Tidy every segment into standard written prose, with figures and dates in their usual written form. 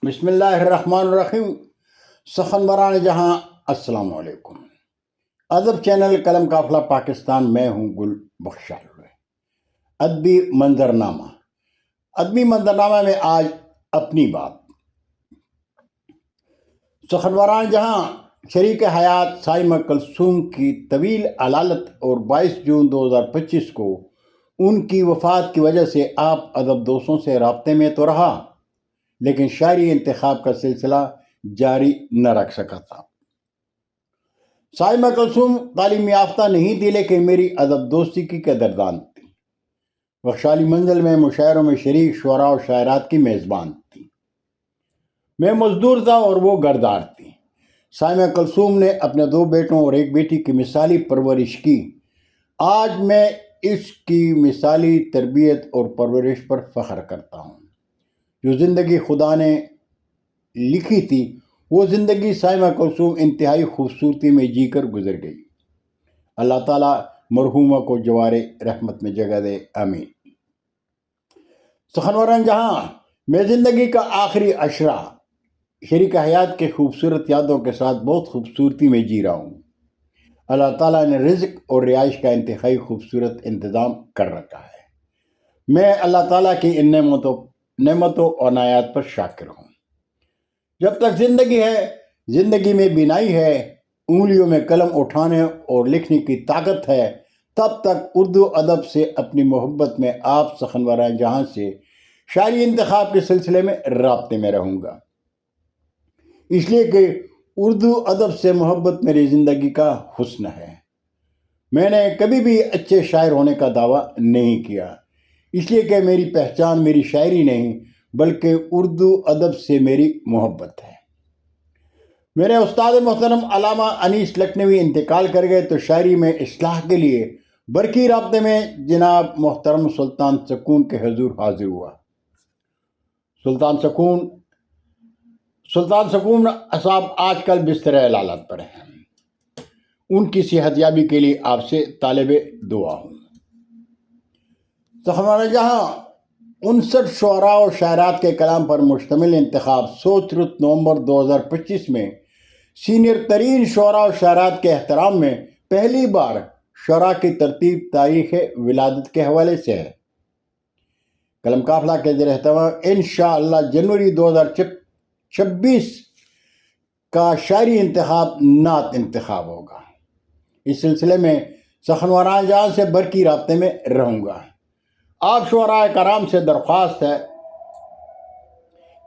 بسم اللہ الرحمن الرحیم. سخن بران جہاں السلام علیکم. ادب چینل قلم قافلہ پاکستان، میں ہوں گل بخشال. ادبی منظرنامہ. ادبی منظرنامہ میں آج اپنی بات. سخن بران جہاں شریک حیات سائمہ کلثوم کی طویل علالت اور 22 جون 2025 کو ان کی وفات کی وجہ سے آپ ادب دوستوں سے رابطے میں تو رہا، لیکن شاعری انتخاب کا سلسلہ جاری نہ رکھ سکا تھا. سائمہ کلثوم تعلیم یافتہ نہیں تھی، لیکن میری ادب دوستی کی قدردان تھی. بخشالی منزل میں مشاعروں میں شریک شعراء و شاعرات کی میزبان تھی. میں مزدور تھا اور وہ گردار تھی. سائمہ کلثوم نے اپنے 2 بیٹوں اور 1 بیٹی کی مثالی پرورش کی. آج میں اس کی مثالی تربیت اور پرورش پر فخر کرتا ہوں. جو زندگی خدا نے لکھی تھی وہ زندگی سائمہ کلثوم انتہائی خوبصورتی میں جی کر گزر گئی. اللہ تعالیٰ مرحومہ کو جوار رحمت میں جگہ دے، آمین. سخن بران جہاں میں زندگی کا آخری عشرہ شریک حیات کے خوبصورت یادوں کے ساتھ بہت خوبصورتی میں جی رہا ہوں. اللہ تعالیٰ نے رزق اور رہائش کا انتہائی خوبصورت انتظام کر رکھا ہے. میں اللہ تعالیٰ کی ان نعمتوں اور عنایات پر شاکر ہوں. جب تک زندگی ہے، زندگی میں بینائی ہے، انگلیوں میں قلم اٹھانے اور لکھنے کی طاقت ہے، تب تک اردو ادب سے اپنی محبت میں آپ سخن بران جہاں سے شاعری انتخاب کے سلسلے میں رابطے میں رہوں گا. اس لیے کہ اردو ادب سے محبت میری زندگی کا حسن ہے. میں نے کبھی بھی اچھے شاعر ہونے کا دعویٰ نہیں کیا، اس لیے کہ میری پہچان میری شاعری نہیں بلکہ اردو ادب سے میری محبت ہے. میرے استاد محترم علامہ انیس لکھنوی انتقال کر گئے تو شاعری میں اصلاح کے لیے برقی رابطے میں جناب محترم سلطان سکون کے حضور حاضر ہوا. سلطان سکون صاحب آج کل بستر علالت پر ہیں. ان کی صحت یابی کے لیے آپ سے طالب دعا ہوں. سخن بران جہاں 59 شعراء و شاعرات کے کلام پر مشتمل انتخاب 16 نومبر 2025 میں سینئر ترین شعراء و شاعرات کے احترام میں پہلی بار شعراء کی ترتیب تاریخ ولادت کے حوالے سے ہے. قلم قافلہ کے زیر اہتمام انشاءاللہ جنوری 2026 کا شاعری انتخاب نعت انتخاب ہوگا. اس سلسلے میں سخن بران جہاں سے برقی رابطے میں رہوں گا. آپ شعراء کرام سے درخواست ہے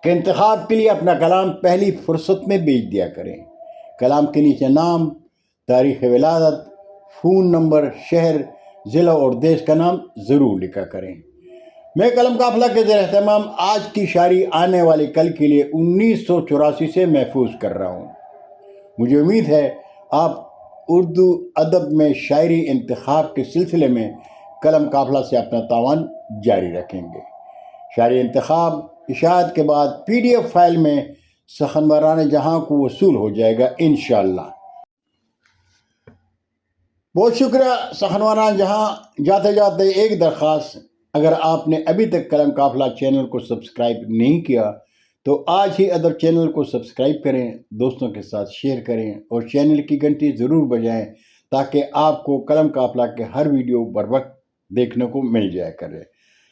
کہ انتخاب کے لیے اپنا کلام پہلی فرصت میں بھیج دیا کریں. کلام کے نیچے نام، تاریخ ولادت، فون نمبر، شہر، ضلع اور دیش کا نام ضرور لکھا کریں. میں قلم قافلہ کے زیر اہتمام آج کی شاعری آنے والے کل کے لیے 1984 سے محفوظ کر رہا ہوں. مجھے امید ہے آپ اردو ادب میں شاعری انتخاب کے سلسلے میں قلم قافلہ سے اپنا تعاون جاری رکھیں گے. شاعری انتخاب اشاعت کے بعد PDF فائل میں سخن بران جہاں کو وصول ہو جائے گا انشاءاللہ. بہت شکریہ. سخن بران جہاں جاتے جاتے ایک درخواست، اگر آپ نے ابھی تک قلم قافلہ چینل کو سبسکرائب نہیں کیا تو آج ہی ادب چینل کو سبسکرائب کریں، دوستوں کے ساتھ شیئر کریں اور چینل کی گھنٹی ضرور بجائیں تاکہ آپ کو قلم قافلہ کے ہر ویڈیو بر وقت دیکھنے کو مل جائے کرے.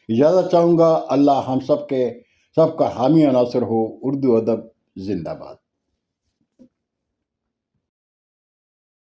اجازت چاہوں گا. اللہ ہم سب کا حامی و ناصر ہو. اردو ادب زندہ باد.